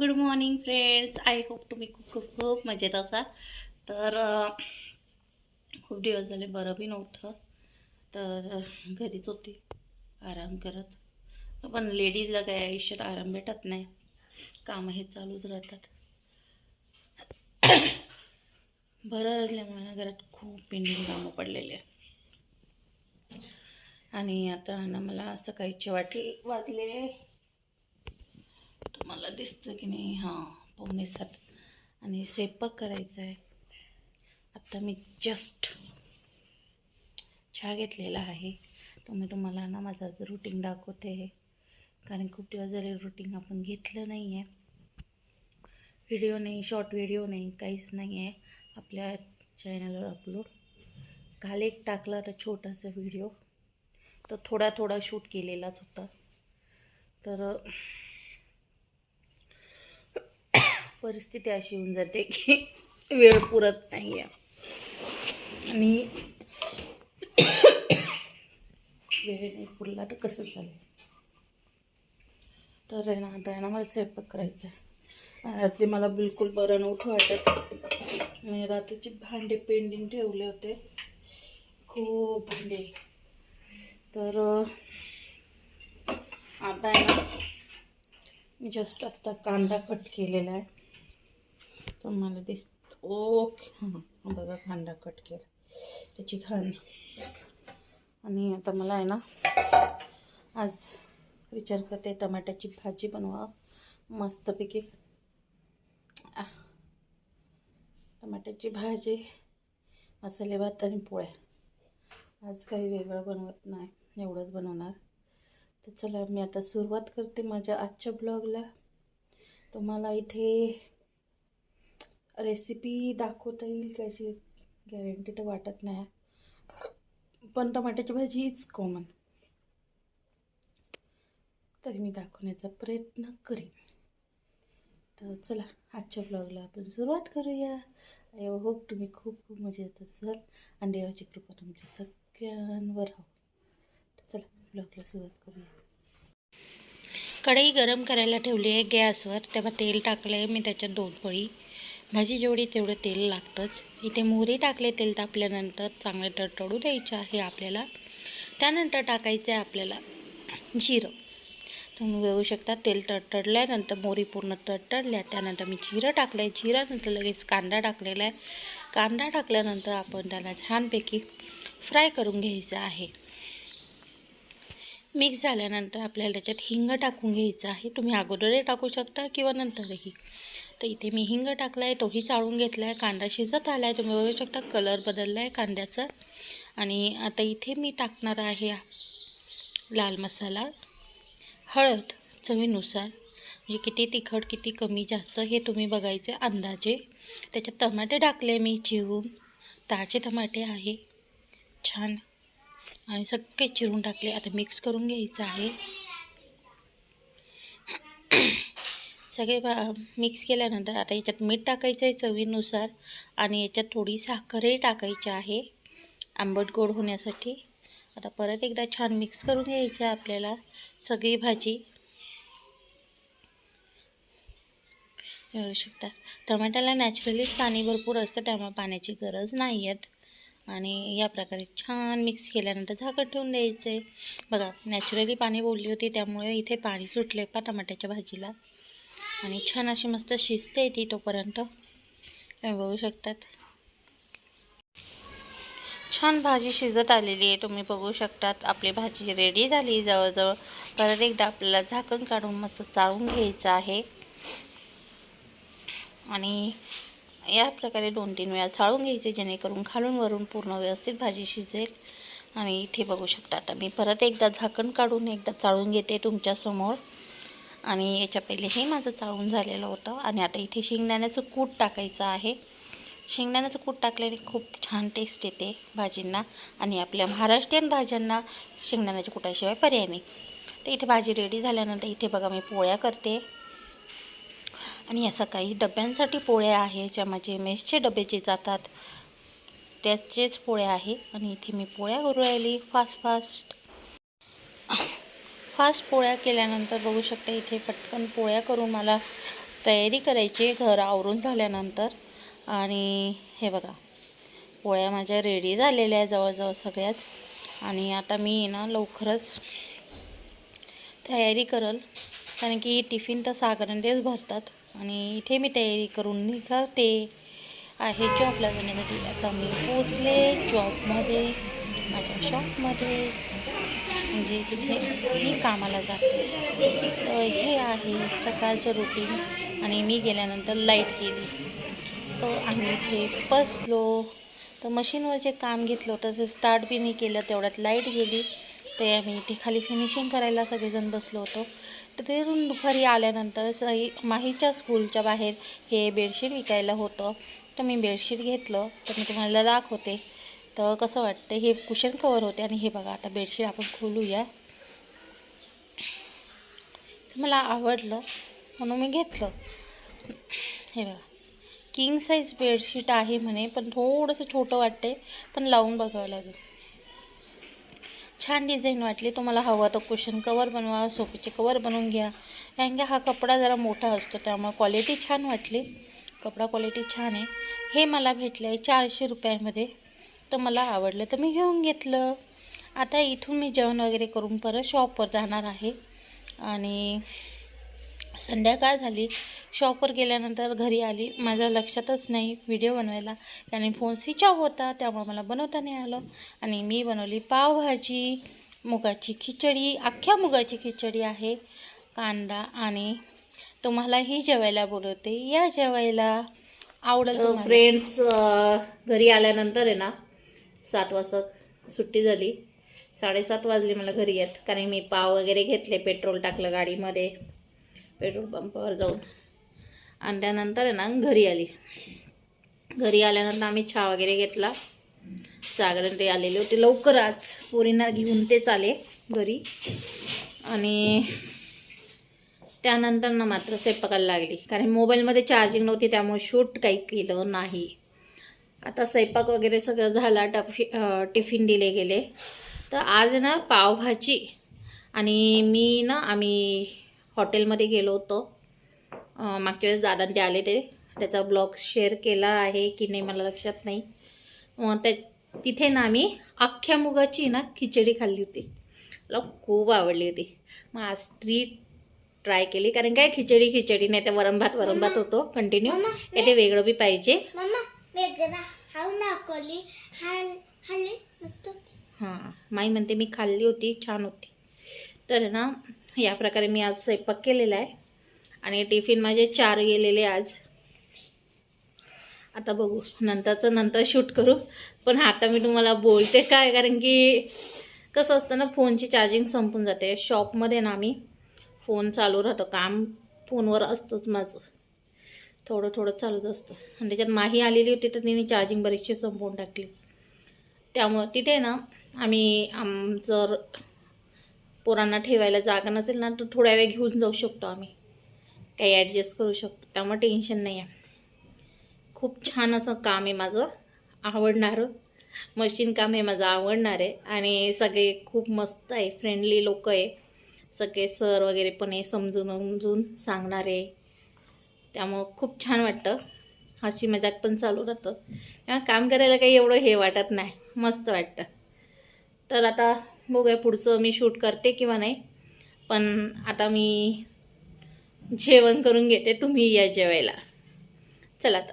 Good morning friends. I hope तुम्ही खूप खूप खूप मजेत असाल. तर खूप दिवस झाले बरं बी नव्हतं, तर घरीच होती आराम करत. पण लेडीजला काय आयुष्यात आराम भेटत नाही, कामं हे चालूच राहतात. बरं असल्यामुळे ना घरात खूप पेंडिंग कामं पडलेले आहे. आणि आता ना मला सकाळीचे वाजले, तुम्हाला दिसतं की नाही? हां, 6:45. आणि स्वयंपाक करायचा आहे. आता मी जस्ट चहा घेतलेला आहे. तर मी तुम्हाला ना माझा रुटीन दाखवते, कारण खूप दिवस झाले रुटीन आपण घेतलं नाही आहे. व्हिडिओ नाही, शॉर्ट व्हिडिओ नाही, काहीच नाही आहे आपल्या चॅनलवर अपलोड. काल एक टाकला तर छोटासा व्हिडिओ, तर थोडा शूट केलेलाच होता. तर परिस्थिती अशी होऊन जाते की वेळ पुरत नाही आहे. आणि वेळ नाही पुरला तर कसं चालेल. तर आहे ना, आता आहे ना मला स्वयंपाक करायचा आहे. रात्री मला बिलकुल बरं नव्हतं वाटत. मी रात्रीचे भांडे पेंडिंग ठेवले होते, खूप भांडे. तर आता आहे ना, मी जस्ट आत्ता कांदा कट केलेला आहे, तर मला दिसत ओके. हां बघा, कांदा कट केला, त्याची घाण. आणि आता मला आहे ना, आज विचार करते टमाट्याची भाजी बनवा मस्तपैकी. टमाट्याची भाजी, मसाले भात आणि पोळ्या. आज काही वेगळं बनवत नाही, एवढंच बनवणार. तर चला, मी आता सुरुवात करते माझ्या आजच्या ब्लॉगला. तुम्हाला इथे रेसिपी दाखवता येईल त्याची गॅरंटी तर वाटत नाही, पण टमाट्याची भाजी इज कॉमन, तरी मी दाखवण्याचा प्रयत्न करीन. तर चला, आजच्या ब्लॉगला आपण सुरुवात करूया. आय होप तुम्ही खूप खूप मजेत असाल आणि देवाची कृपा तुमच्या सगळ्यांवर हो. तर चला, ब्लॉगला सुरुवात करूया. कढई गरम करायला ठेवली आहे गॅसवर. तेव्हा तेल टाकलं आहे मी, त्याच्यात 2 पळी. भाजी जेवढी तेवढं तेल लागतंच. इथे मोहरी टाकले. तेल तापल्यानंतर चांगले तडतडू द्यायचे आहे आपल्याला. त्यानंतर टाकायचं आहे आपल्याला जिरं. तुम्ही बघू शकता, तेल तडतडल्यानंतर मोहरी पूर्ण तडतडल्या, त्यानंतर मी जिरं टाकलं आहे. जिऱ्यानंतर लगेच कांदा टाकलेला आहे. कांदा टाकल्यानंतर आपण त्याला छानपैकी फ्राय करून घ्यायचं आहे. मिक्स झाल्यानंतर आपल्याला त्याच्यात हिंग टाकून घ्यायचं आहे. तुम्ही अगोदरही टाकू शकता किंवा नंतरही. तर इथे मी हिंग टाकला आहे, तोही चाळून घेतला आहे. कांदा शिजत आला आहे, तुम्ही बघू शकता कलर बदलला आहे कांद्याचा. आणि आता इथे मी टाकणार आहे लाल मसाला, हळद चवीनुसार, म्हणजे किती तिखट किती कमी जास्त हे तुम्ही बघायचे अंदाजे. त्याच्यात टमाटे टाकले मी चिरून, ताजे टमाटे आहे छान, आणि सगळे चिरून टाकले. आता मिक्स करून घ्यायचं आहे. सगळे मिक्स केल्यानंतर आता याच्यात मीठ टाकायचं आहे चवीनुसार, आणि याच्यात थोडी साखरही टाकायची आहे आंबट गोड होण्यासाठी. आता परत एकदा छान मिक्स करून घ्यायचं आहे आपल्याला सगळी भाजी. येऊ शकता, टमाट्याला नॅचरलीच पाणी भरपूर असतं, त्यामुळे पाण्याची गरज नाही आहेत. आणि या प्रकारे छान मिक्स केल्यानंतर झाकण ठेवून द्यायचं आहे. बघा, नॅचरली पाणी बोलली होती, त्यामुळे इथे पाणी सुटले पा टमाट्याच्या भाजीला. आणि छान अशी मस्त शिजते ती तोपर्यंत. तुम्ही बघू शकतात छान भाजी शिजत आलेली आहे. तुम्ही बघू शकतात आपली भाजी रेडी झाली जवळजवळ. परत एकदा आपल्याला झाकण काढून मस्त चाळून घ्यायचं आहे. आणि या प्रकारे 2-3 वेळा चाळून घ्यायचे, जेणेकरून खालून वरून पूर्ण व्यवस्थित भाजी शिजेल. आणि इथे बघू शकता, आता मी परत एकदा झाकण काढून एकदा चाळून घेते तुमच्यासमोर. आणि याच्या पहिले हे माझं चाळून झालेलं होतं. आणि आता इथे शेंगदाण्याचं कूट टाकायचं आहे. शेंगदाण्याचं कूट टाकल्याने खूप छान टेस्ट येते भाजींना, आणि आपल्या महाराष्ट्रीयन भाज्यांना शेंगदाण्याच्या कुटाशिवाय पर्याय नाही. तर इथे भाजी रेडी झाल्यानंतर इथे बघा मी पोळ्या करते. आणि या सकाळी डब्यांसाठी पोळ्या आहे, ज्या माझे मेसचे डबे जे जातात त्याचेच पोळ्या आहे. आणि इथे मी पोळ्या करू राहिली फास्ट पोळ्या केल्यानंतर बघू शकता इथे पटकन पोळ्या करून मला तयारी करायची घर आवरून झाल्यानंतर. आणि हे बघा, पोळ्या माझ्या रेडी झालेल्या आहे जवळजवळ सगळ्याच. आणि आता मी ना लवकरच तयारी करल, कारण की टिफिन तर सागरंदेच भरतात. आणि इथे मी तयारी करून निघते आहे जॉबला जाण्यासाठी. आता मी पोचले जॉबमध्ये, माझ्या शॉपमध्ये, म्हणजे जिथे मी कामाला जाते. तर हे आहे सकाळचं रुटीन. आणि मी गेल्यानंतर लाईट गेली, तर आम्ही इथे बसलो. तर मशीनवर जे काम घेतलं होतं ते स्टार्ट बी नाही केलं, तेवढ्यात लाईट गेली. ते आम्ही इथे खाली फिनिशिंग करायला सगळेजण बसलो होतो. तर तिथून दुपारी आल्यानंतर माहीच्या स्कूलच्या बाहेर हे बेडशीट विकायला होतं. तर मी बेडशीट घेतलं, तर मी तुम्हाला दाखवते. तर कसं वाटतं, हे कुशन कवर होते. आणि हे बघा, आता बेडशीट आपण खोलूया. मला आवडलं म्हणून मी घेतलं. हे बघा, किंग साईज बेडशीट आहे म्हणे, पण थोडंसं छोटं वाटते, पण लावून बघावं लागेल. छान डिझाईन वाटली. तुम्हाला हवं तर कुशन कवर बनवा, सोफीचे कवर बनवून घ्या. कारण की हा कपडा जरा मोठा असतो, त्यामुळे क्वालिटी छान वाटली. कपडा क्वालिटी छान आहे. हे मला भेटलं आहे 400 रुपयामध्ये. तर मला आवडलं तर मी घेऊन घेतलं. आता इथून मी जेवण वगैरे करून परत शॉपवर जाणार आहे. आणि संध्याकाळ झाली. शॉपवर गेल्यानंतर घरी आली, माझ्या लक्षातच नाही व्हिडिओ बनवायला, कारण फोन स्विच ऑफ होता, त्यामुळे मला बनवता नाही आलं. आणि मी बनवली पावभाजी, मुगाची खिचडी, अख्ख्या मुगाची खिचडी आहे, कांदा. आणि तुम्हालाही जेवायला बोलवते, या जेवायला. आवडेल तुम्हाला. फ्रेंड्स, घरी आल्यानंतर आहे ना 7 वाजता सुट्टी झाली. 7:30 वाजले मला घरी येत, कारण मी पाव वगैरे घेतले, पेट्रोल टाकलं गाडीमध्ये पेट्रोल पंपावर जाऊन. आणि त्यानंतर आहे ना घरी आली. घरी आल्यानंतर आम्ही चहा वगैरे घेतला. सागरन ते आलेले होते लवकर आज, पोरींना घेऊन तेच आले घरी. आणि त्यानंतर ना मात्र स्वयंपाकाला लागली, कारण मोबाईलमध्ये चार्जिंग नव्हती, त्यामुळे शूट काही केलं नाही. आता स्वयंपाक वगैरे सगळं झाला, टिफिन दिले गेले. तर आज ना पावभाजी. आणि मी ना आम्ही हॉटेलमध्ये गेलो होतो मागच्या वेळेस, दादा ते आले, त्याचा ब्लॉग शेअर केला आहे की नाही मला लक्षात नाही. तिथे ना आम्ही अख्ख्या मुगाची ना खिचडी खाल्ली होती, मला खूप आवडली होती. मग आज ट्राय केली, कारण काय खिचडी नाही तर वरण भात होतो कंटिन्यू. ते वेगळं बी पाहिजे. हां, माई म्हणते मी खाल्ली होती, छान होती. तर ना या प्रकारे मी आज स्वयंपाक केलेला आहे. आणि टिफिन माझे 4 गेलेले आज. आता बघू, नंतर शूट करू. पण आता मी तुम्हाला बोलते काय, कारण की कसं असतं ना, फोनची चार्जिंग संपून जाते. शॉपमध्ये ना आम्ही फोन चालू राहतो, काम फोनवर असतंच माझं, थोडं चालूच असतं. आणि त्याच्यात माही आलेली होती, तर तिने चार्जिंग बरीचशी संपवून टाकली. त्यामुळं तिथे ना आम्ही जर पोरांना ठेवायला जागा नसेल ना, तर थोड्या वेळ घेऊन जाऊ शकतो, आम्ही काही ॲडजस्ट करू शकतो, त्यामुळे टेन्शन नाही आहे. खूप छान असं काम आहे माझं, आवडणारं मशीन काम आहे माझं, आवडणार आहे. आणि सगळे खूप मस्त आहे, फ्रेंडली लोक आहे सगळे, सर वगैरे पण आहे, समजून सांगणारे. त्यामुळं खूप छान वाटतं, हसी मजाक पण चालू राहतं. काम करायला काही एवढं हे वाटत नाही, मस्त वाटतं. तर आता बघूया पुढचं मी शूट करते किंवा नाही. पण आता मी जेवण करून घेते, तुम्ही या जेवायला. चला आता.